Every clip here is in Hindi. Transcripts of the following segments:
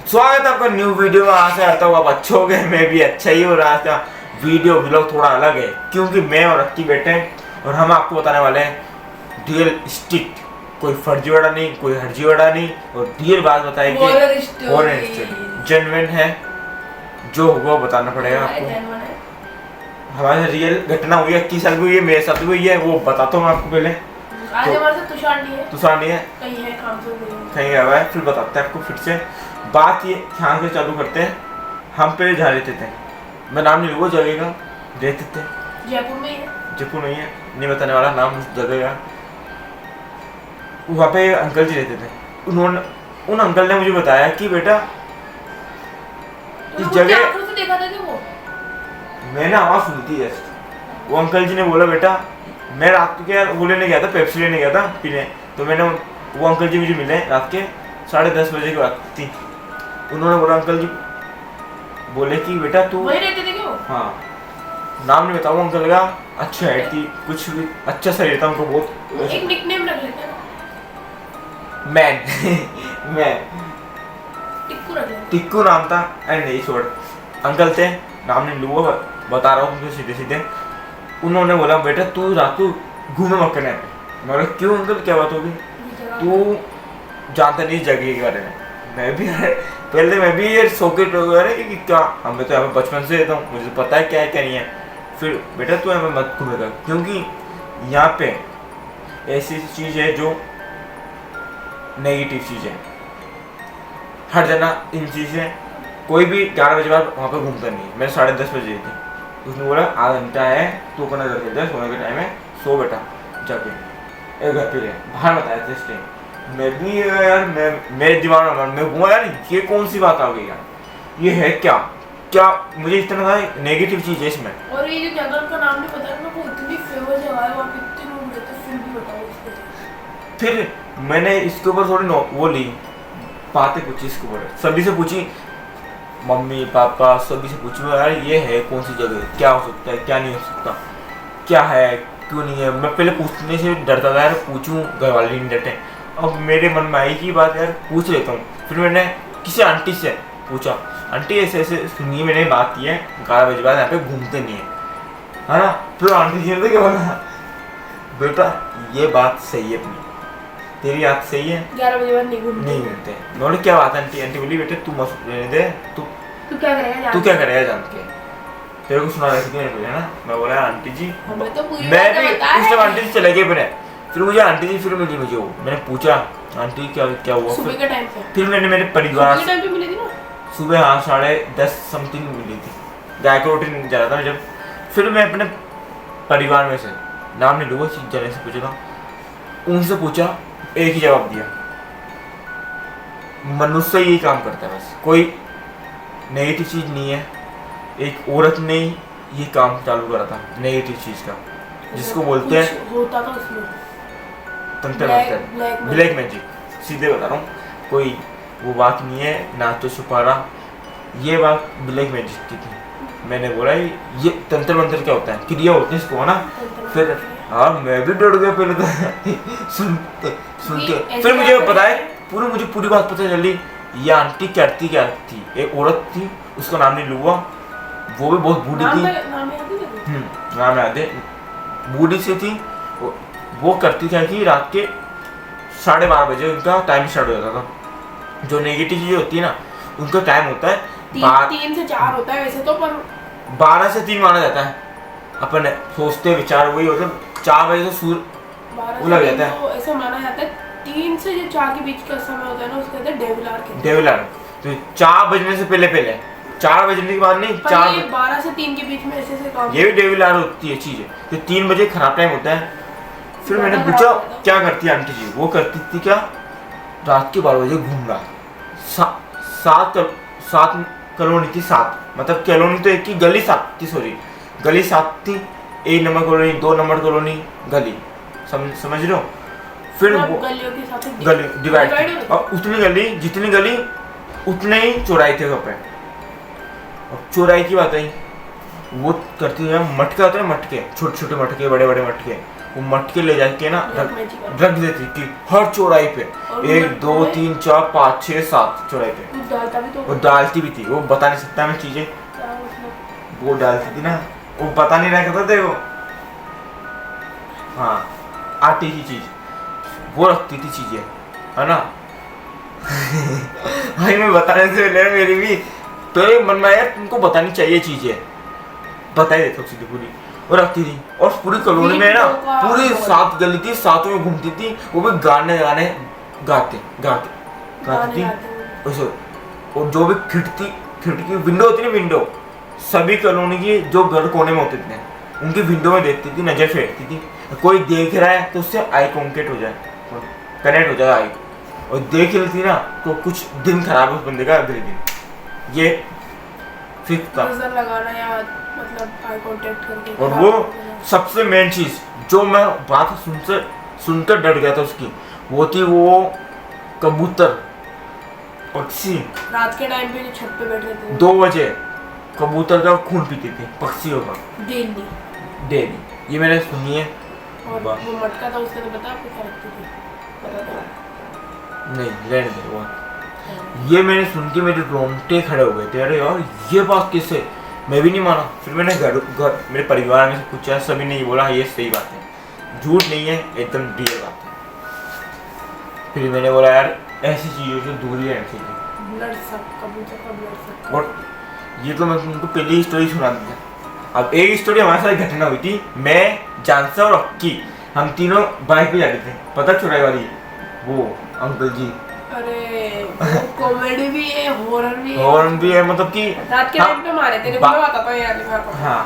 स्वागत है आपका न्यू वीडियो में। आशा करता हूँ आप अच्छे हो गए, मैं भी अच्छा ही हो रहा था। वीडियो व्लॉग थोड़ा अलग है क्योंकि मैं और अक्की बैठे हैं और हम आपको बताने वाले हैं रियलिस्टिक, कोई फर्जीवाड़ा नहीं, कोई हर्जीवाड़ा नहीं, और रियल बात बताएंगे, जेन्युइन है, जो होगा बताना पड़ेगा आपको। हमारे रियल घटना हुई है, अक्की साथ भी हुई है, मेरे साथ भी हुई है, वो बताता हूँ आपको पहले। आज हमारे साथ तुषार नहीं है, कहीं है काम से कहीं गया हुआ है, फिर बताते हैं आपको। फिर से बात ये ध्यान से चालू करते हैं। हम पहले जहाँ रहते थे, मैं नाम नहीं लूँगा, जगह का रहते थे, जयपुर में ही है, नहीं बताने वाला नाम उस जगह का। वहाँ पे अंकल जी रहते थे। उन अंकल ने मुझे बताया कि बेटा इस जगह देखा था कि वो मैंने आवाज़ सुनी थी जस्ट। वो अंकल जी ने बोला बेटा, मैं रात के वो लेने गया था, पेप्सी लेने गया था पीने, तो मैंने वो अंकल जी मुझे मिले रात के 10:30 बजे की बात थी। उन्होंने बोला, अंकल जी बोले कि बेटा तू वही रहते थे क्यों? हाँ, नाम नहीं बताऊँ अंकल का, अच्छा है थी, कुछ भी अच्छा सा रहता उनको बहुत। एक निकनेम रख लेते हैं, मैन मैं टिक्कू रख लेते, टिक्कू नाम था। अरे नहीं छोड़, अंकल थे, नाम नहीं लूँगा, बता रहा हूँ तुमको सीधे सीधे। उन्होंने बोला बेटा तू रात को घूमे मक्कने पे। मैं बोला क्यों अंकल, क्या बात होगी? तू जानता नहीं जगह के बारे में। मैं भी पहले मैं भी ये सॉकेट वगैरह कि क्या, हमें तो यहाँ पे बचपन से रहता हूँ, मुझे पता है क्या है क्या नहीं है। फिर बेटा तू हमें मत घूमेगा, क्योंकि यहाँ पे ऐसी चीज़ है जो नेगेटिव चीज़ है। हर जना इन चीज़ें, कोई भी 11 बजे बाद वहाँ पे घूमता नहीं है। मैं 10:30 बजे थी, उसने बोला आधा घंटा है, तू अपना घर के सोने का टाइम है, सो बेटा जाके एक घर पे बाहर बताया था इस टाइम। मैं भी यार, मेरे दिमाग में मैं घूमा यार, ये कौन सी बात आ गई यार, ये है क्या क्या, मुझे इस तरह का नेगेटिव चीज़ है इसमें। और ये जो जगह का नाम नहीं पता ना, वो इतनी फेमस जगह है, वहाँ पे इतने लोग रहते हैं, फिर भी बताओ इसको। फिर मैंने इसके ऊपर थोड़ी वो ली, बातें पूछी इसके ऊपर, सभी से पूछी, मम्मी पापा सभी से पूछूँ यार ये है कौन सी जगह, क्या हो सकता है क्या नहीं हो सकता, क्या है क्यों नहीं है। मैं पहले पूछने से डरता था यार, पूछूं, घर वाले नहीं डरते। अब मेरे मन में आई की बात यार, पूछ लेता हूँ। फिर मैंने किसी आंटी से पूछा, आंटी ऐसे ऐसे सुनिए मैंने बात की है, 11 बजे बाद यहाँ पे घूमते नहीं है ना। फिर आंटी जी ने क्या बोला, बेटा ये बात सही है अपनी, तेरी बात सही है, 11 बजे बाद नहीं घूमते। मैं बोले क्या बात है आंटी? आंटी बोली बेटे तू मत रहने दे, तू क्या करेगा जान के, तेरे को सुना रही थी ना। मैं बोला आंटी जी, मैं भी उस टाइम आंटी जी चले गए बने। फिर मुझे आंटी जी फिर मिली मुझे, वो मैंने पूछा आंटी क्या क्या हुआ। सुबह के टाइम पे फिर मैंने मेरे परिवार सुबह के टाइम पे मिली थी ना, सुबह हाँ 10:30 समथिंग मिली थी, गाय को रोटी जा रहा था जब। फिर मैं अपने परिवार में से, नाम नहीं लूँगा, जने से पूछा था, उनसे पूछा, एक ही जवाब दिया, मनुष्य यही काम करता है बस, कोई नेगेटिव चीज़ नहीं है। एक औरत ने ये काम चालू करा था नेगेटिव चीज़ का, जिसको बोलते हैं होता था उसमें तंत्र मंत्र, ब्लैक मैजिक। सीधे बता रहा हूँ, कोई वो बात नहीं है ना तो छुपा रहा, ये बात ब्लैक मैजिक की थी। मैंने बोला ये तंत्र मंत्र क्या होता है, क्रिया होती है इसको, है ना। फिर हाँ मैं भी डर गया पहले तो सुन के। फिर मुझे पता है मुझे पूरी बात पता चली। ये आंटी क्या थी, एक औरत थी, उसका नाम नहीं लूँगा, वो भी बहुत बूढ़ी थी, नाम याद है, बूढ़ी सी थी। वो करती क्या कि रात के 12:30 बजे उनका टाइम स्टार्ट हो जाता था। जो नेगेटिव चीज़ होती है ना, उनका टाइम होता है 3 से 4 होता है वैसे तो, पर 12 से 3 माना जाता है। अपन सोचते विचार वही मतलब 4 बजे से सूर्य लग जाता है, तो ऐसा माना जाता है 3 से जो 4 के बीच का समय होता है ना, उसको कहते हैं डेविल आवर। तो 4 बजने से पहले 4 बजने के बाद नहीं, 12 से 3 के बीच में ऐसे काम, ये भी डेविल आवर होती है चीज़ है। तो 3 बजे खराब टाइम होता है। फिर मैंने पूछा क्या करती है आंटी जी, वो करती थी क्या, रात के 12 बजे घूमना। 7 कॉलोनी थी, 7 मतलब कॉलोनी तो एक ही, गली 7 थी, सॉरी गली 7 थी, 1 नंबर कॉलोनी, 2 नंबर कॉलोनी, गली, समझ रहे हो। फिर वो गली डिवाइड, और उतनी गली जितनी गली उतने ही चौराहे थे वहाँ पे। और चौराहे की बात आई, वो करती है मटके होते हैं, मटके छोटे छोटे मटके, बड़े बड़े मटके, वो मटके ले जाके ना ब्लैक मैजिक रख देती थी हर चौराहे पे, और 1 2 3 4 5 6 7 चौराहे पे। तू डालता भी तो वो डालती भी थी, वो बता नहीं सकता मैं चीजें, क्या मतलब वो डालती थी ना, वो बता नहीं रहा करता थे वो। हाँ आटे की चीज वो रखती थी चीजें, है ना। भाई मैं बताने से पहले मेरी भी तो ये मन में आया तुमको बतानी चाहिए चीजें, बता ही देता हूँ सीधी पूरी। वो रखती थी और पूरी कॉलोनी में ना पूरी 7 गली थी, 7 में घूमती थी, वो भी गाने गाने गाते गाते गाती थी। और जो भी खिड़की विंडो होती ना, विंडो सभी कॉलोनी की जो घर कोने में होते थे उनकी विंडो में देखती थी, नजर फेरती थी, कोई देख रहा है तो उससे आई कॉन्टेक्ट हो जाए, कनेक्ट हो जाए आई, और देख लेती ना तो कुछ दिन खराब है उस बंदे का अगले दिन। ये फिक्स था। नजर लगाना या मतलब आई कांटेक्ट करके। और वो सबसे मेन चीज जो मैं बात सुनकर डर गया था उसकी, वो थी वो कबूतर पक्षी रात के टाइम पे जो छत पे बैठे थे 2 बजे कबूतर का खून पीते थे पक्षियों का डेली। डेली, ये मैंने सुनी है। और वो मटका था उसके तो पता आपको क्या रखती थी, पता था? नहीं रहने दे वो, ये मैंने सुन के मेरे रोंगटे खड़े हो गए थे, अरे यार ये बात कैसे, मैं भी नहीं माना। फिर मैंने घर मेरे परिवार में से पूछा, सभी ने ये बोला ये सही बात है, झूठ नहीं है, एकदम रियल बात है। फिर मैंने बोला यार ऐसी चीज़ों से दूर ही रहना चाहिए। ब्लड सब कबूतर का ब्लड सब। और ये तो मैं तुमको पहली स्टोरी सुना दी। अब एक स्टोरी हमारे साथ घटना हुई थी, मैं जानसा और अक्की हम तीनों बाइक पे जा रहे थे, पता चुराई वाली वो अंकल जी। अरे कॉमेडी भी है, हॉरर भी है। हॉरर भी है, मतलब कि रात के टाइम पे मारे थे, मैं बताता हूँ यार मैं। हाँ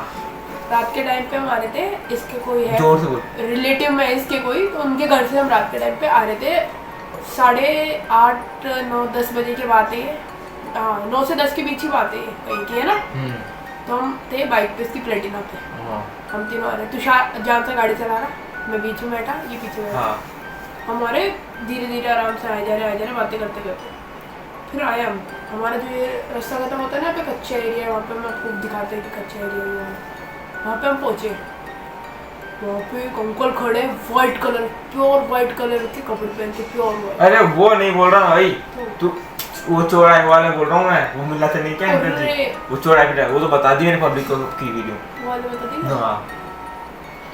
रात के टाइम पे मारे थे, इसके कोई है जोर से बोल, रिलेटिव में इसके कोई, तो उनके घर से हम रात के टाइम पे आ रहे थे, 8:30 9 10 बजे की बात है ये। हाँ 9 से 10 के बीच ही बात है ये कहीं की, है ना। तो हम थे बाइक पे, इसकी प्लेटिना पे, हम तीनों आ रहे, तुषार जान से गाड़ी चला रहा, मैं बीच में बैठा, ये पीछे बैठा। हमारे धीरे धीरे आराम से आए जा रहे बातें करते करते। फिर आए हम, हमारा जो ये रास्ता खत्म होता है ना, पे कच्चा एरिया, वहाँ पे हम आपको दिखाते हैं कि कच्चा एरिया है। वहाँ पे हम पहुँचे, वहाँ पे एक अंकल खड़े, white colour, pure white colour के कपड़े पहन के, प्योर वाइट। अरे वो नहीं बोल रहा भाई, तू वो चौराहे वाले बोल रहा हूँ मैं, वो मिला था नहीं क्या अंकल जी, वो चौराहे पे, वो तो बता दी मैंने पब्लिक को की वीडियो, वो वाले बता दी। हाँ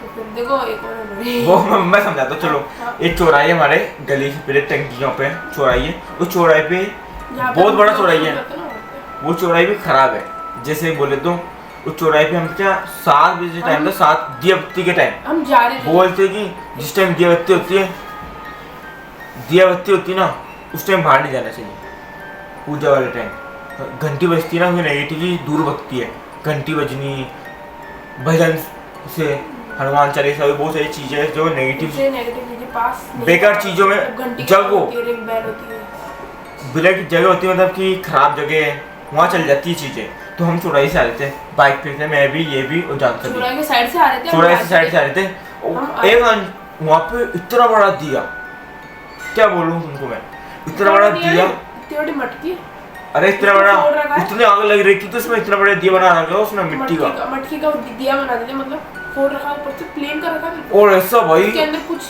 तो फिर देखो एक और है वो मैं समझाता हूँ। चलो एक चौराहे हमारे गली से पहले टंकियों पे चौराहे है, उस चौराहे पे बहुत बड़ा चौराहे है, वो चौराहे भी खराब है। जैसे बोले तो उस चौराहे पे हम क्या 7 बजे टाइम था, 7 दिया बत्ती के टाइम हम जा रहे थे, बोलते कि जिस टाइम दिया बत्ती होती है, दिया बत्ती होती ना उस टाइम बाहर नहीं जाना चाहिए, पूजा वाले टाइम घंटी बजती है ना, वो नेगेटिव की दूर भगती है, घंटी बजनी, भजन से, हनुमान चालीसा, बहुत सारी चीजें जो नेगेटिव चीजें पास बेकार चीजों में, जब वो ब्लैक जगह होती है, मतलब कि खराब जगह है, वहाँ चल जाती है चीजें। तो हम चौराहे से आ रहे थे बाइक पे थे, मैं भी ये भी और जानता भी, चौराहे के साइड से आ रहे थे, चौराहे से साइड से आ रहे थे। एक वहाँ पे इतना बड़ा दिया, क्या बोलूँ तुमको मैं, इतना बड़ा दिया, इतनी बड़ी मटकी, अरे इतना बड़ा, इतनी आग लग रही थी तो उसमें इतना बड़ा दिया बना रखा, उसमें मिट्टी का दिया बना देते, मतलब फोड़ रखा, ऊपर से प्लेन कर रखा, और ऐसा भाई उसके अंदर कुछ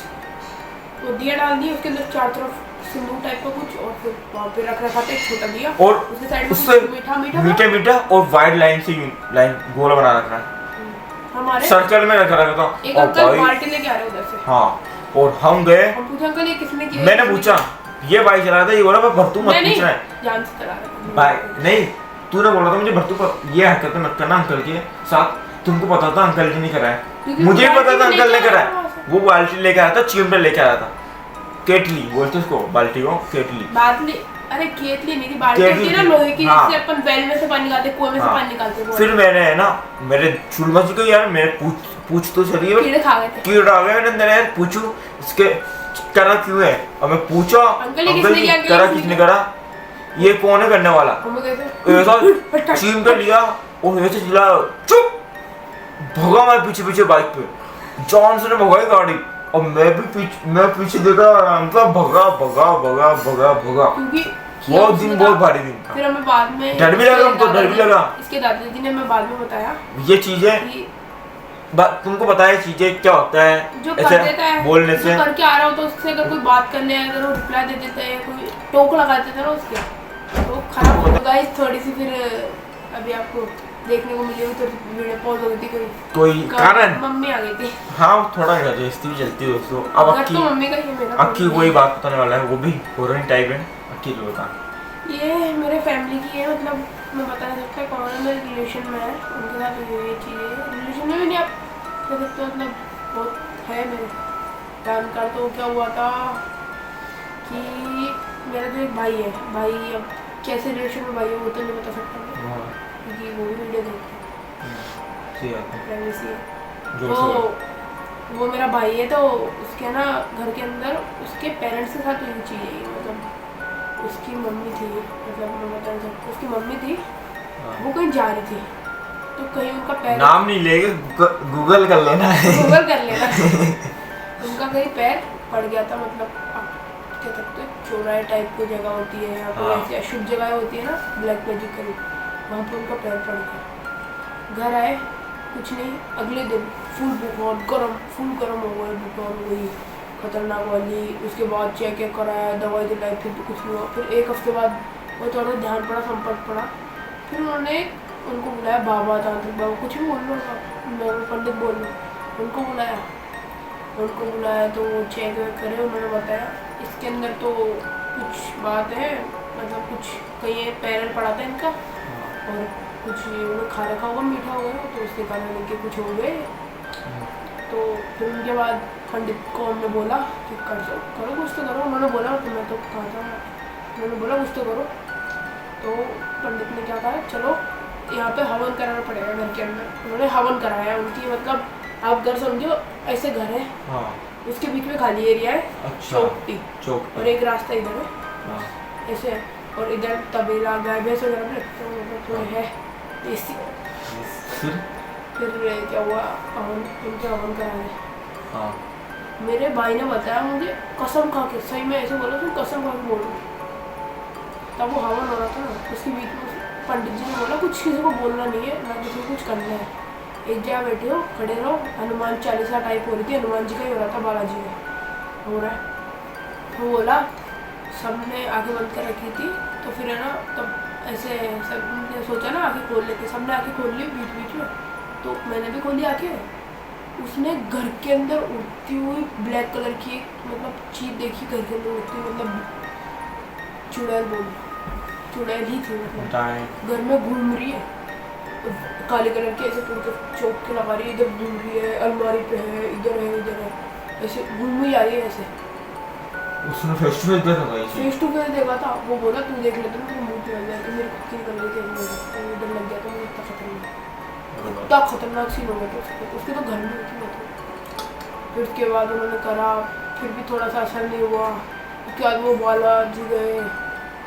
वो दिया डाल दिया, उसके अंदर चारों तरफ सिंदूर टाइप का कुछ, और फिर वहाँ पे रख रखा था एक छोटा दिया, और उसके साइड में उससे मीठा मीठा और वाइड लाइन से लाइन गोला बना रखा है, हमारे सर्कल में रखा रखा था। एक अंकल बाल्टी लेके आ रहे उधर से, हाँ, और हम गए, हम पूछा अंकल ये किसने किया, मैंने पूछा ये बाइक चला रहा था, ये बोला मैं भरतू मत पूछना है, जान से चला रहा बाइक नहीं, तूने बोला था मुझे भरतू पर ये हरकत मत करना अंकल के साथ, तुमको पता था अंकल जी ने करा है, मुझे पता था अंकल ने करा है। वो बाल्टी लेके आया था, चिमटा लेके आया था, केटली बोलते उसको, बाल्टी को केटली, बाल्टी, अरे केतली नहीं थी, बाल्टी होती है ना लोहे की, जिससे अपन वेल में से पानी निकालते, कुएं में से पानी निकालते हैं। फिर मैंने है ना, मेरे छुलमा जी को यार मेरे पूछ तो चलिए, कीड़े खा गए थे, कीड़ा आ गया मेरे अंदर यार, पूछू इसके करा क्यों है, और मैं पूछा अंकल जी करा किसने करा, ये कौन है करने वाला, ऐसा चिमटा लिया और ऐसे चिल्लाया, चुप, भगा मैं पीछे पीछे बाइक पे, जॉन से ने भगाई गाड़ी, और मैं पीछे देखा, मतलब भगा भगा भगा भगा भगा, बहुत दिन, बहुत भारी दिन था। फिर हमें बाद में डर भी लगा, हमको डर भी लगा, इसके दादाजी ने हमें बाद में बताया ये चीजें तुमको पता है चीजें क्या होता है जो कर देता है बोलने से, जो करके आ रहा हो तो उससे अगर कोई बात कर ले, अगर वो रिप्लाई दे देता है, कोई टोक लगा देता है ना उसके, तो खराब हो जाएगा। इस थोड़ी सी फिर अभी आपको देखने को मिली तो वीडियो पॉज हो गई थी, कोई कारण मम्मी आ गई थी। हाँ थोड़ा गजस्ती भी चलती है दोस्तों। अब अक्की तो मम्मी का ही मेरा अक्की वही बात बताने वाला है, वो भी हॉरर टाइप है। अक्की को बता, ये मेरे फैमिली की है, मतलब मैं बता सकता कौन है मेरे रिलेशन में है, उनके साथ ये चीज़ें रिलेशन में भी नहीं आप कह सकते, मतलब बहुत है मेरे जानकार। तो क्या हुआ था कि मेरा जो एक भाई है, भाई अब कैसे रिलेशन में भाई है वो तो नहीं बता सकता मैं, क्योंकि वो भी वीडियो देखते हैं, प्राइवेसी है। तो वो मेरा भाई है, तो उसके ना घर के अंदर उसके पेरेंट्स के साथ हुई चीज़ है, मतलब उसकी मम्मी थी, मतलब मैं बता सकती, उसकी मम्मी थी, वो कहीं जा रही थी, तो कहीं उनका पैर, नाम नहीं लेंगे, गूगल कर लेना है, गूगल कर लेना उनका कहीं पैर पड़ गया था, मतलब क्या कहते हैं चौराहे टाइप की जगह होती है यहाँ पर, ऐसी अशुभ जगह होती है ना ब्लैक मैजिक करी, वहाँ पर उनका पैर पड़ गया। घर आए कुछ नहीं, अगले दिन फुल बुखार गर्म, फुल गर्म हो गए, बुखार हो गई खतरनाक वाली। उसके बाद चेक कराया, दवाई दिलाई, फिर तो कुछ नहीं हुआ। फिर एक हफ्ते बाद वो थोड़ा ध्यान पड़ा, संपर्क पड़ा, फिर उन्होंने उनको बुलाया, बाबा तांत्रिक बाबा कुछ भी बोल लो, मैं पंडित बोल लो, उनको बुलाया तो वो चेक वेक करे, उन्होंने बताया इसके अंदर तो कुछ बात है, मतलब कुछ कहीं पैरल पड़ा था इनका, और कुछ उन्होंने खा रखा होगा, मीठा हो गया, तो उसके कारण इनके कुछ हो गए। तो फिर उनके बाद पंडित को हमने बोला कि करो कुछ तो करो, उन्होंने बोला तो मैं तो कहा था, उन्होंने बोला कुछ तो करो। तो पंडित ने क्या कहा, चलो यहाँ पे हवन कराना पड़ेगा घर के अंदर। उन्होंने हवन कराया उनकी, मतलब आप घर समझो ऐसे घर है, उसके बीच में खाली एरिया है, चौक और एक रास्ता इधर है, ऐसे है, और इधर तबेला गाय भैंस वगैरह भी रखते हैं, मतलब थोड़े है देसी। फिर क्या हुआ, उनके हवन कराए। मेरे भाई ने बताया मुझे, कसम खा के, सही में ऐसे बोला, तुम कसम खा के बोलो, तब वो हवन हो रहा था ना, उसके बीच में पंडित जी ने बोला कुछ किसी को बोलना नहीं है, ना किसी को कुछ करना है, एक जगह बैठे हो, खड़े रहो, हनुमान चालीसा टाइप हो रही थी, हनुमान जी का ही हो रहा था, बालाजी का हो रहा है। तो बोला, सबने आंखें बंद कर रखी थी, तो फिर है ना, तब ऐसे सबने सोचा ना आंखें खोल लेते, सबने आंखें खोल ली बीच बीच में, तो मैंने भी खोली आंखें। उसने घर के अंदर उड़ती हुई ब्लैक कलर की एक मतलब चीज देखी, घर के अंदर उड़ती, मतलब चुड़ैल ही थी, मतलब घर में घूम रही है, काले कलर के, ऐसे पूरे चौक के लगा रही है, इधर घूम रही है, अलमारी पे है, इधर है, ऐसे घूम ही आ रही है ऐसे। उसने फेस टू फेस देखा था, वो बोला तू देख लेते ना, मुँह पे आ गया, तो मेरी खुद की निकल रही थी, डर लग गया था मुझे, इतना खतरनाक सीन हो गया था उसके तो घर में होती। फिर उसके बाद उन्होंने करा, फिर भी थोड़ा सा असर नहीं हुआ, उसके बाद वो बालाजी गए,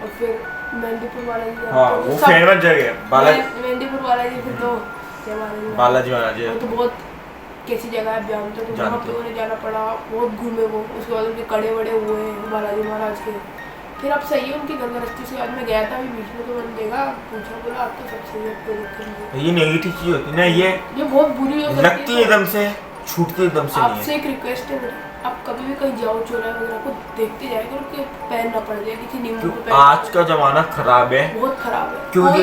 और फिर मेहंदीपुर वाला जी, वो फेमस जगह है मेहंदीपुर वाला जी, फिर तो बालाजी वो तो बहुत कैसी जगह है, जानते हो, तो वहाँ पे उन्हें जाना पड़ा, बहुत घूमे वो, उसके बाद उनके कड़े वड़े हुए बालाजी महाराज के। फिर अब सही है उनकी घर गृहस्थी से, आज मैं गया था अभी बीच में, तो मैंने देखा, पूछा, बोला आप तो सब सही है, कोई दिक्कत नहीं। ये नेगेटिव चीज होती है ना, ये बहुत बुरी लगती है, एकदम से छूटती एकदम से। आपसे एक रिक्वेस्ट है मेरी, आप कभी भी कहीं जाओ, चौराहे वगैरह को देखते जाए करो कि पैर ना पड़ जाए किसी नींबू पे। आज का जमाना खराब है, बहुत खराब है, क्योंकि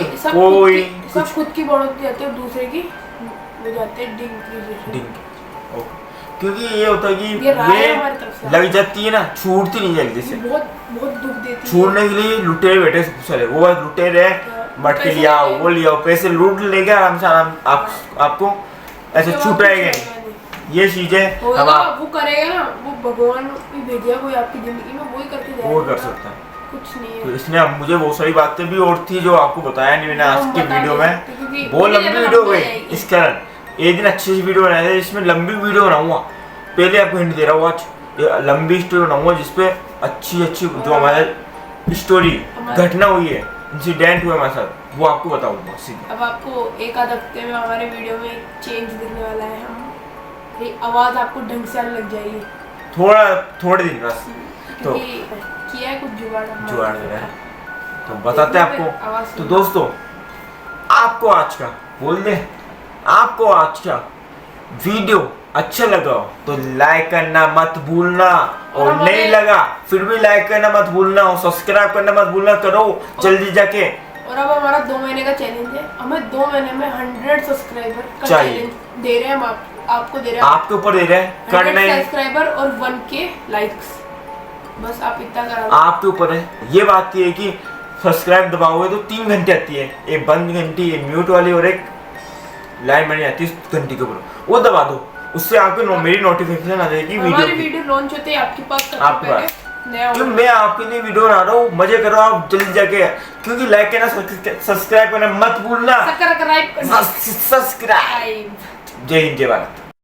सब खुद की बढ़ोतरी जाते हैं, दूसरे की वो जाते हैं डिंग। क्योंकि ये होता है कि ये लग जाती है ना, छूटती नहीं जल्दी से, बहुत दुख देती है। छूटने के लिए लुटेरे बैठे सारे, वो लुटेरे मटके लिया, वो लिया, पैसे लूट लेके आराम से आपको ऐसे छुटाएंगे नहीं। ये चीजें वो करेगा ना, वो भगवान भी भेजेगा कोई आपकी जिंदगी में, वही करके जाएगा, वो कर सकता है, कुछ नहीं है। तो इसने मुझे बहुत सारी बातें भी और थी जो आपको बताया नहीं मैंने आज की वीडियो में, बहुत लंबी वीडियो हो गई इस कारण। एक दिन अच्छी सी वीडियो बनाया, इसमें लंबी वीडियो बनाऊंगा, पहले आपको हिंट दे रहा हूँ, आज लंबी स्टोरी बनाऊंगा जिसपे अच्छी जो हमारे स्टोरी घटना हुई है, इंसिडेंट हुआ हमारे साथ, वो आपको बताऊंगा सीधे। अब आपको एक आध हफ्ते में हमारे वीडियो में चेंज दिखने वाला है, हम आवाज आपको ढंग से आने लग जाएगी, थोड़े दिन बस, तो किया है कुछ जुगाड़ है, तो बताते हैं आपको। तो दोस्तों, आपको आज का वीडियो अच्छा लगा तो लाइक करना मत भूलना, और हमारे- नहीं लगा फिर भी लाइक करना मत भूलना, और सब्सक्राइब करना मत भूलना, करो जल्दी जाके। और अब हमारा 2 महीने का चैलेंज है, हमें 2 महीने में 100 सब्सक्राइबर का चाहिए। चैलेंज दे रहे हैं हम, आपको दे रहे हैं, आपके ऊपर दे रहे हैं, 100 करना है सब्सक्राइबर और 1K लाइक्स, बस आप इतना करा लो। आपके ऊपर है। ये बात है कि सब्सक्राइब दबाओगे तो 3 घंटे आती है, एक बंद घंटी, एक म्यूट वाली और एक लाइन बनी आती है घंटी के ऊपर, वो दबा दो, उससे आपको मेरी नोटिफिकेशन आ जाएगी हमारी वीडियो वीडियो लॉन्च होते ही आपके पास सबसे आपके पहले पास। नया क्यों होगा। मैं आपके लिए वीडियो बना रहा हूँ, मजे करो आप जल्दी जाके, क्योंकि लाइक करना सब्सक्राइब करना मत भूलना, सब्सक्राइब करना। सब्सक्राइब। जय हिंद जय भारत।